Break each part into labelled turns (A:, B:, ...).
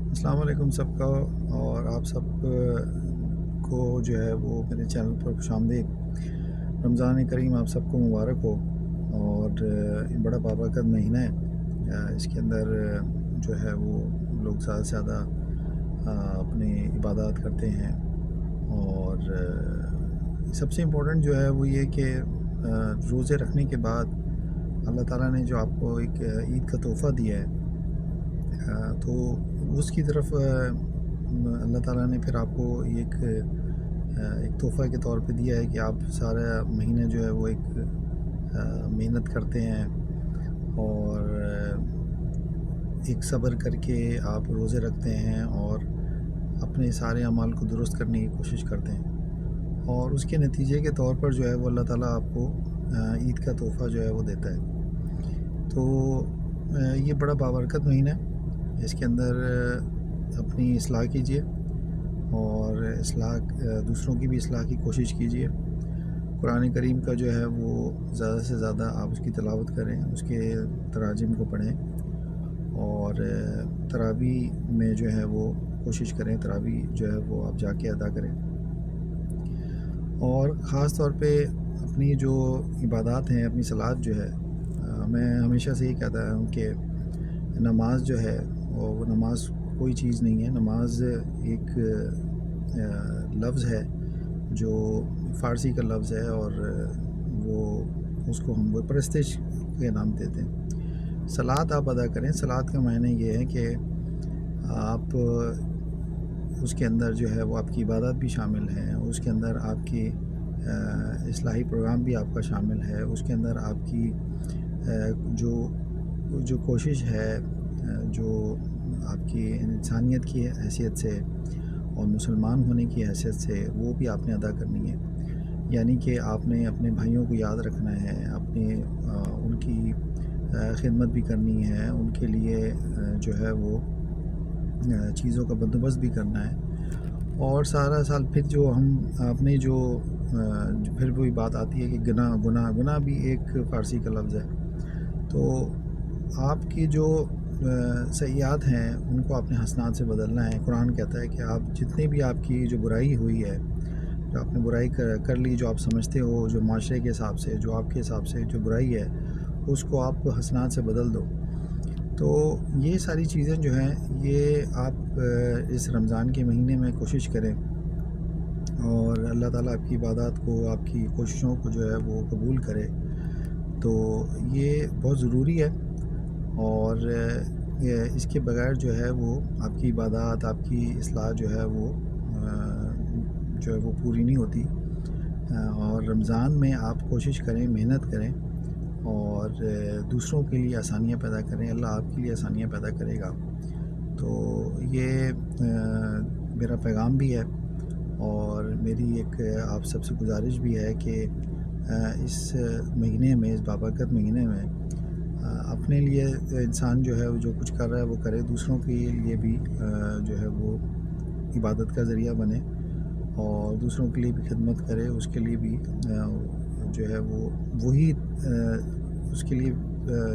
A: السلام علیکم سب کا، اور آپ سب کو جو ہے وہ میرے چینل پر خوش آمدید۔ رمضان کریم آپ سب کو مبارک ہو۔ اور یہ بڑا بابرکت مہینہ ہے۔ اس کے اندر جو ہے وہ لوگ زیادہ سے زیادہ اپنی عبادات کرتے ہیں۔ اور سب سے امپورٹنٹ جو ہے وہ یہ کہ روزے رکھنے کے بعد اللہ تعالیٰ نے جو آپ کو ایک عید کا تحفہ دیا ہے، تو اس کی طرف اللہ تعالیٰ نے پھر آپ کو ایک تحفہ کے طور پہ دیا ہے کہ آپ سارا مہینہ جو ہے وہ ایک محنت کرتے ہیں، اور ایک صبر کر کے آپ روزے رکھتے ہیں اور اپنے سارے اعمال کو درست کرنے کی کوشش کرتے ہیں، اور اس کے نتیجے کے طور پر جو ہے وہ اللہ تعالیٰ آپ کو عید کا تحفہ جو ہے وہ دیتا ہے۔ تو یہ بڑا بابرکت مہینہ ہے۔ اس کے اندر اپنی اصلاح کیجیے، اور دوسروں کی بھی اصلاح کی کوشش کیجیے۔ قرآن کریم کا جو ہے وہ زیادہ سے زیادہ آپ اس کی تلاوت کریں، اس کے تراجم کو پڑھیں، اور تراویح میں جو ہے وہ کوشش کریں، تراویح جو ہے وہ آپ جا کے ادا کریں۔ اور خاص طور پہ اپنی جو عبادات ہیں، اپنی صلات جو ہے، میں ہمیشہ سے یہ کہتا ہوں کہ نماز جو ہے وہ نماز کوئی چیز نہیں ہے۔ نماز ایک لفظ ہے جو فارسی کا لفظ ہے، اور وہ اس کو ہم وہ پرستش کے نام دیتے ہیں۔ صلات آپ ادا کریں۔ صلات کا معنی یہ ہے کہ آپ اس کے اندر جو ہے وہ آپ کی عبادات بھی شامل ہیں، اس کے اندر آپ کی اصلاحی پروگرام بھی آپ کا شامل ہے، اس کے اندر آپ کی جو کوشش ہے، جو آپ کی انسانیت کی حیثیت سے اور مسلمان ہونے کی حیثیت سے، وہ بھی آپ نے ادا کرنی ہے۔ یعنی کہ آپ نے اپنے بھائیوں کو یاد رکھنا ہے، ان کی خدمت بھی کرنی ہے، ان کے لیے جو ہے وہ چیزوں کا بندوبست بھی کرنا ہے، اور سارا سال پھر جو ہم اپنے پھر وہی بات آتی ہے کہ گناہ بھی ایک فارسی کا لفظ ہے۔ تو آپ کی جو سیئات ہیں ان کو اپنے حسنات سے بدلنا ہے۔ قرآن کہتا ہے کہ آپ جتنے بھی آپ کی جو برائی ہوئی ہے، جو آپ نے برائی کر لی، جو آپ سمجھتے ہو، جو معاشرے کے حساب سے، جو آپ کے حساب سے جو برائی ہے، اس کو آپ حسنات سے بدل دو۔ تو یہ ساری چیزیں جو ہیں، یہ آپ اس رمضان کے مہینے میں کوشش کریں، اور اللہ تعالیٰ آپ کی عبادات کو، آپ کی کوششوں کو جو ہے وہ قبول کرے۔ تو یہ بہت ضروری ہے، اور اس کے بغیر جو ہے وہ آپ کی عبادات، آپ کی اصلاح جو ہے وہ پوری نہیں ہوتی۔ اور رمضان میں آپ کوشش کریں، محنت کریں، اور دوسروں کے لیے آسانیاں پیدا کریں۔ اللہ آپ کے لیے آسانیاں پیدا کرے گا۔ تو یہ میرا پیغام بھی ہے، اور میری ایک آپ سب سے گزارش بھی ہے کہ اس مہینے میں، اس بابرکت مہینے میں، اپنے لیے انسان جو ہے وہ جو کچھ کر رہا ہے وہ کرے، دوسروں کے لیے بھی جو ہے وہ عبادت کا ذریعہ بنے، اور دوسروں کے لیے بھی خدمت کرے، اس کے لیے بھی جو ہے وہی اس کے لیے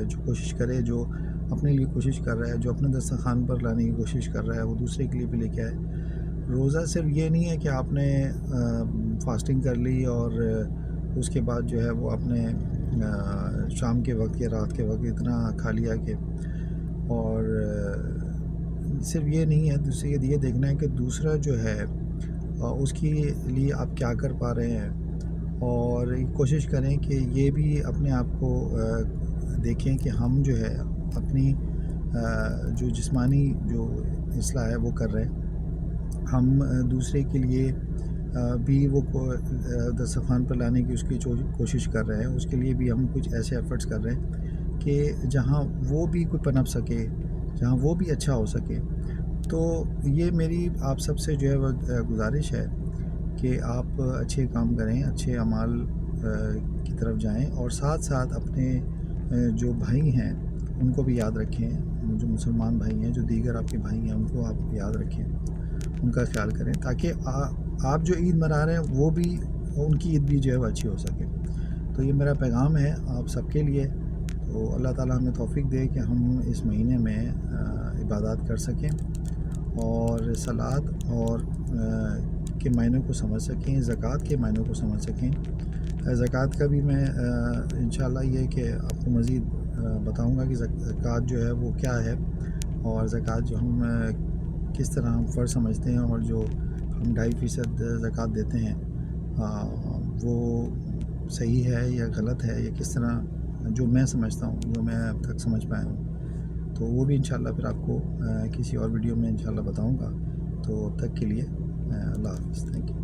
A: جو کوشش کرے، جو اپنے لیے کوشش کر رہا ہے، جو اپنے دسترخوان پر لانے کی کوشش کر رہا ہے، وہ دوسرے کے لیے بھی لے کے آئے۔ روزہ صرف یہ نہیں ہے کہ آپ نے فاسٹنگ کر لی اور اس کے بعد جو ہے وہ آپ نے شام کے وقت یا رات کے وقت اتنا کھا لیا کہ، اور صرف یہ نہیں ہے، دوسرے یہ دیکھنا ہے کہ دوسرا جو ہے اس کے لیے آپ کیا کر پا رہے ہیں، اور کوشش کریں کہ یہ بھی اپنے آپ کو دیکھیں کہ ہم جو ہے اپنی جو جسمانی جو اصلاح ہے وہ کر رہے ہیں، ہم دوسرے کے لیے بھی وہ دسترخوان پر لانے کی اس کی کوشش کر رہے ہیں، اس کے لیے بھی ہم کچھ ایسے ایفرٹس کر رہے ہیں کہ جہاں وہ بھی کوئی پنپ سکے، جہاں وہ بھی اچھا ہو سکے۔ تو یہ میری آپ سب سے جو ہے وہ گزارش ہے کہ آپ اچھے کام کریں، اچھے اعمال کی طرف جائیں، اور ساتھ ساتھ اپنے جو بھائی ہیں ان کو بھی یاد رکھیں، جو مسلمان بھائی ہیں، جو دیگر آپ کے بھائی ہیں، ان کو آپ یاد رکھیں، ان کا خیال کریں، تاکہ آپ جو عید منا رہے ہیں وہ بھی، ان کی عید بھی جو ہے وہ اچھی ہو سکے۔ تو یہ میرا پیغام ہے آپ سب کے لیے۔ تو اللہ تعالیٰ ہمیں توفیق دے کہ ہم اس مہینے میں عبادات کر سکیں، اور صلات اور کے معنی کو سمجھ سکیں، زکوٰۃ کے معنی کو سمجھ سکیں۔ زکوٰۃ کا بھی میں انشاءاللہ یہ کہ آپ کو مزید بتاؤں گا کہ زکوٰۃ جو ہے وہ کیا ہے، اور زکوٰۃ جو ہم کس طرح ہم فرض سمجھتے ہیں، اور جو ہم 2.5% زکوٰۃ دیتے ہیں وہ صحیح ہے یا غلط ہے، یا کس طرح جو میں سمجھتا ہوں، جو میں اب تک سمجھ پایا ہوں، تو وہ بھی انشاءاللہ پھر آپ کو کسی اور ویڈیو میں انشاءاللہ بتاؤں گا۔ تو اب تک کے لیے اللہ حافظ، تھینک یو۔